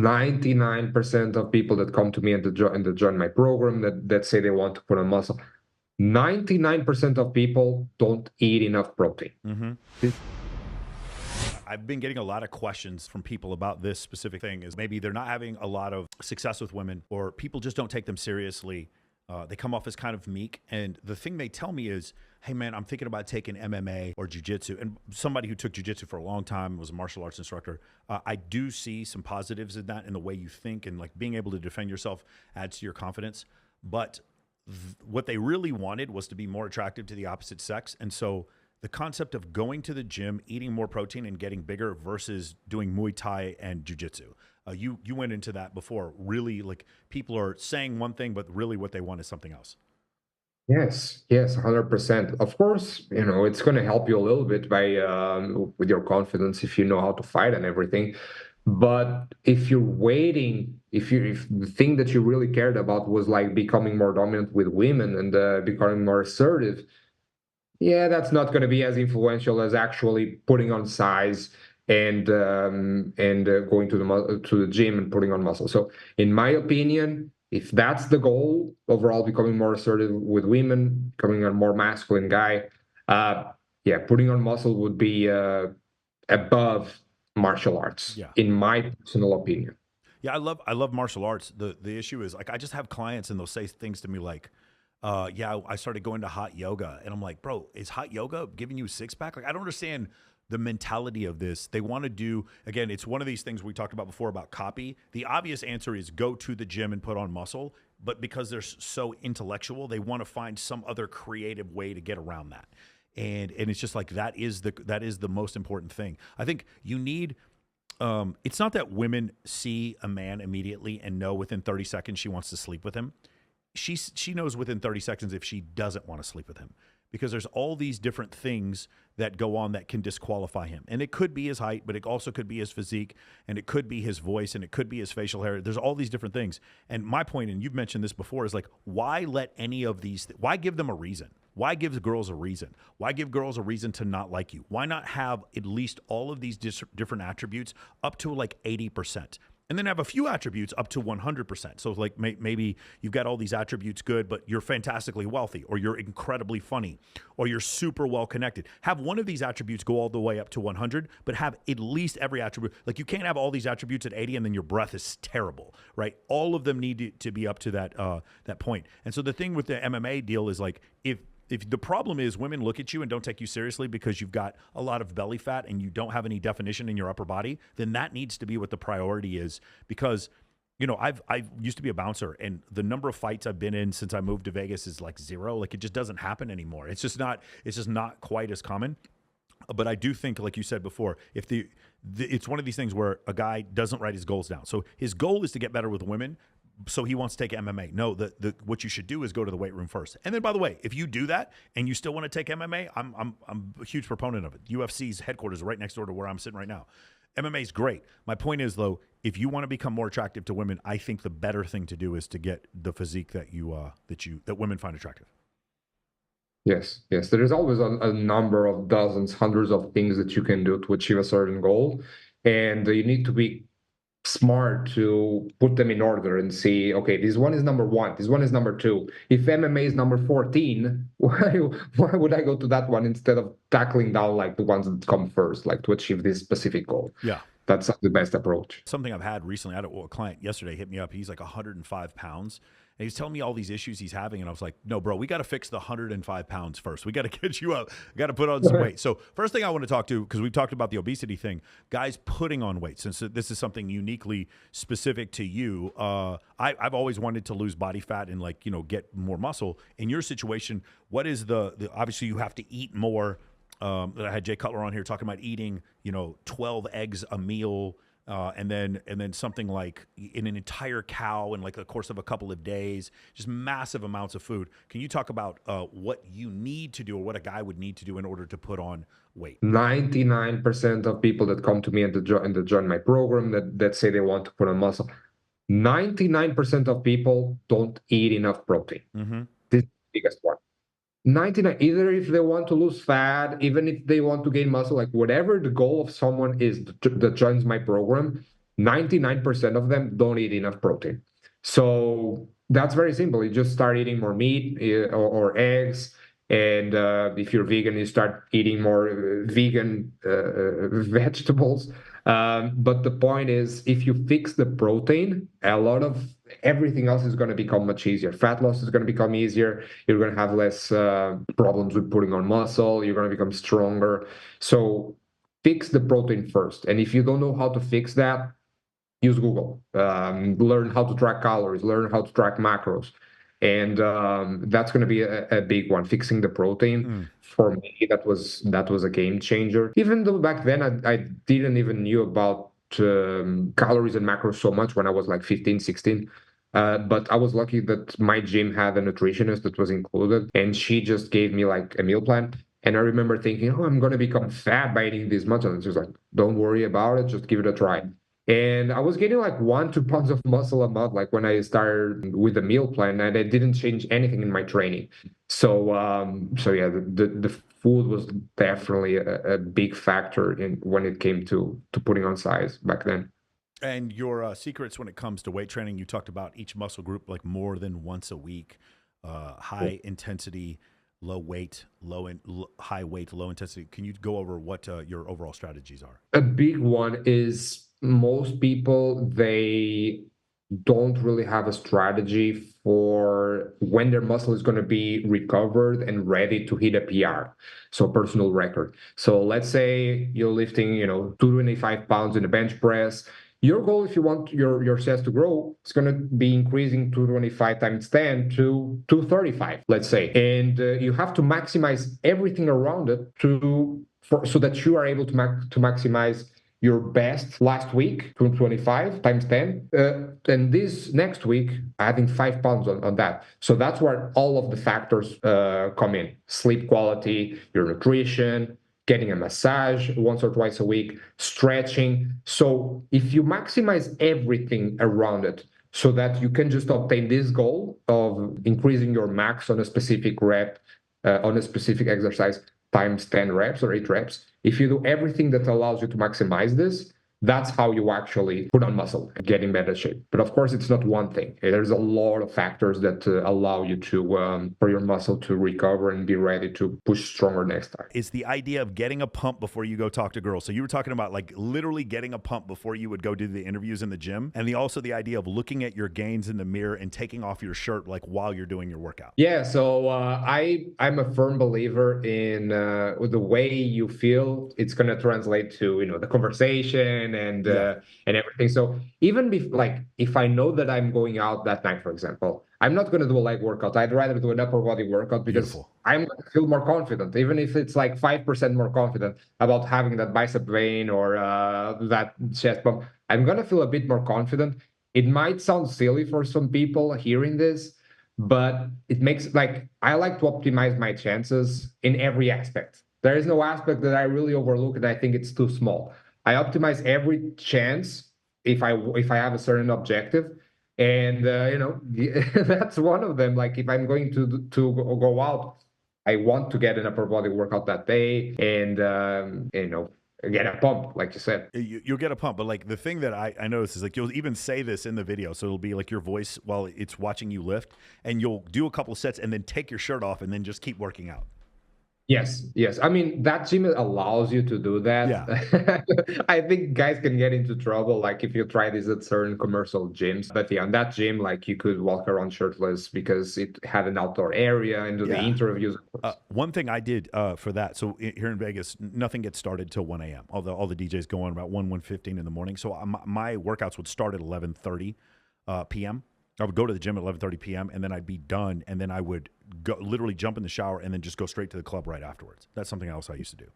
99% of people that come to me and that join my program that say they want to put on muscle, 99% of people don't eat enough protein. I've been getting a lot of questions from people about this specific thing. Is maybe they're not having a lot of success with women, or people just don't take them seriously. They come off as kind of meek. And the thing they tell me is, hey man, I'm thinking about taking MMA or jujitsu. And somebody who took jujitsu for a long time, was a martial arts instructor. I do see some positives in that, in the way you think, and like being able to defend yourself adds to your confidence. But what they really wanted was to be more attractive to the opposite sex. And so the concept of going to the gym, eating more protein and getting bigger versus doing Muay Thai and jiu-jitsu. You went into that before. Really, like, people are saying one thing, but really what they want is something else. Yes, 100%. Of course, it's going to help you a little bit by with your confidence if you know how to fight and everything. But if you're waiting, if the thing that you really cared about was like becoming more dominant with women and becoming more assertive, yeah, that's not going to be as influential as actually putting on size and going to the gym and putting on muscle. So, in my opinion, if that's the goal, overall becoming more assertive with women, becoming a more masculine guy, yeah, putting on muscle would be above martial arts, Yeah. in my personal opinion. Yeah, I love martial arts. The issue is, like, I just have clients and they'll say things to me like, yeah, I started going to hot yoga. And I'm like, bro, is hot yoga giving you a six pack? Like, I don't understand the mentality of this. They want to do, again, it's one of these things we talked about before about copy. The obvious answer is go to the gym and put on muscle. But because they're so intellectual, they want to find some other creative way to get around that. And it's just like, that is the most important thing. I think you need, it's not that women see a man immediately and know within 30 seconds she wants to sleep with him. She knows within 30 seconds if she doesn't want to sleep with him, because there's all these different things that go on that can disqualify him. And it could be his height, but it also could be his physique, and it could be his voice, and it could be his facial hair. There's all these different things. And my point, and you've mentioned this before, is like, why let any of these, why give them a reason? Why give girls a reason? Why give girls a reason to not like you? Why not have at least all of these different attributes up to like 80%? And then have a few attributes up to 100%. So like maybe you've got all these attributes good, but you're fantastically wealthy, or you're incredibly funny, or you're super well connected. Have one of these attributes go all the way up to 100, but have at least every attribute. Like, you can't have all these attributes at 80 and then your breath is terrible, right? All of them need to be up to that point. And so the thing with the MMA deal is, like, if the problem is women look at you and don't take you seriously because you've got a lot of belly fat and you don't have any definition in your upper body, then that needs to be what the priority is. Because, I used to be a bouncer, and the number of fights I've been in since I moved to Vegas is like zero. Like, it just doesn't happen anymore. It's just not quite as common. But I do think, like you said before, if it's one of these things where a guy doesn't write his goals down. So his goal is to get better with women, so he wants to take MMA. No, what you should do is go to the weight room first. And then, by the way, if you do that and you still want to take MMA, I'm a huge proponent of it. UFC's headquarters are right next door to where I'm sitting right now. MMA is great. My point is, though, if you want to become more attractive to women, I think the better thing to do is to get the physique that women find attractive. Yes. There is always a number of dozens, hundreds of things that you can do to achieve a certain goal. And you need to be smart to put them in order and see, okay, this one is number one, this one is number two. If MMA is number 14, why would I go to that one instead of tackling down like the ones that come first, like to achieve this specific goal? Yeah. That's the best approach. Something I've had recently, I had a client yesterday hit me up. He's like 105 pounds. And he's telling me all these issues he's having. And I was like, no, bro, we got to fix the 105 pounds first. We got to get you up. We got to put on some weight. So first thing I want to talk to, because we've talked about the obesity thing, guys putting on weight, since this is something uniquely specific to you. I've always wanted to lose body fat and get more muscle. In your situation, what is the obviously you have to eat more. I had Jay Cutler on here talking about eating, 12 eggs a meal, and then something like in an entire cow in like the course of a couple of days, just massive amounts of food. Can you talk about what you need to do, or what a guy would need to do in order to put on weight? 99% of people that come to me and that join my program that say they want to put on muscle, 99% of people don't eat enough protein. Mm-hmm. This is the biggest one. 99, either if they want to lose fat, even if they want to gain muscle, like whatever the goal of someone is that joins my program, 99% of them don't eat enough protein. So that's very simple. You just start eating more meat or eggs. And if you're vegan, you start eating more vegan vegetables. But the point is, if you fix the protein, a lot of everything else is going to become much easier. Fat loss is going to become easier. You're going to have less problems with putting on muscle. You're going to become stronger. So fix the protein first. And if you don't know how to fix that, use Google. Learn how to track calories, learn how to track macros. And that's going to be a big one. Fixing the protein for me, that was a game changer. Even though back then I didn't even knew about calories and macros so much when I was like 15, 16. But I was lucky that my gym had a nutritionist that was included, and she just gave me like a meal plan. And I remember thinking, oh, I'm going to become fat by eating this much. And she was like, don't worry about it. Just give it a try. And I was getting like 1, 2 pounds of muscle a month, like when I started with the meal plan, and I didn't change anything in my training. So yeah, the food was definitely a big factor in when it came to putting on size back then. And your secrets when it comes to weight training, you talked about each muscle group like more than once a week, high intensity, low weight, high weight, low intensity. Can you go over what your overall strategies are? A big one is most people, they don't really have a strategy for when their muscle is going to be recovered and ready to hit a PR, so personal record. So let's say you're lifting, 225 pounds in a bench press. Your goal, if you want your sets to grow, is going to be increasing 225 times 10 to 235, let's say. And you have to maximize everything around it so that you are able to maximize your best last week, 225 times 10, and this next week, adding 5 pounds on that. So that's where all of the factors come in: sleep quality, your nutrition, getting a massage once or twice a week, stretching. So if you maximize everything around it, so that you can just obtain this goal of increasing your max on a specific rep, on a specific exercise, times 10 reps or 8 reps. If you do everything that allows you to maximize this, that's how you actually put on muscle and get in better shape. But of course, it's not one thing. There's a lot of factors that allow you to for your muscle to recover and be ready to push stronger next time. Is the idea of getting a pump before you go talk to girls. So you were talking about like literally getting a pump before you would go do the interviews in the gym, and also the idea of looking at your gains in the mirror and taking off your shirt like while you're doing your workout. Yeah, so I'm a firm believer in the way you feel. It's gonna translate to the conversation and everything. So even like if I know that I'm going out that night, for example, I'm not gonna do a leg workout. I'd rather do an upper body workout because Beautiful. I'm gonna feel more confident, even if it's like 5% more confident about having that bicep vein or that chest pump. I'm gonna feel a bit more confident. It might sound silly for some people hearing this, but it makes like I like to optimize my chances in every aspect. There is no aspect that I really overlook and I think it's too small. I optimize every chance if I have a certain objective, and that's one of them. Like if I'm going to go out, I want to get an upper body workout that day, and get a pump, like you said. You'll get a pump, but like the thing that I noticed is like you'll even say this in the video. So it'll be like your voice while it's watching you lift, and you'll do a couple of sets and then take your shirt off and then just keep working out. Yes, yes. I mean, that gym allows you to do Yeah. that. I think guys can get into trouble, like if you try this at certain commercial gyms. But yeah, on that gym, like you could walk around shirtless because it had an outdoor area and do the Yeah. interviews. Of course. One thing I did for that, so here in Vegas, nothing gets started till 1 a.m. All the DJs go on about 1:15 in the morning. So my workouts would start at 11:30 p.m. I would go to the gym at 11:30 p.m. and then I'd be done, and then I would literally jump in the shower and then just go straight to the club right afterwards. That's something else I used to do.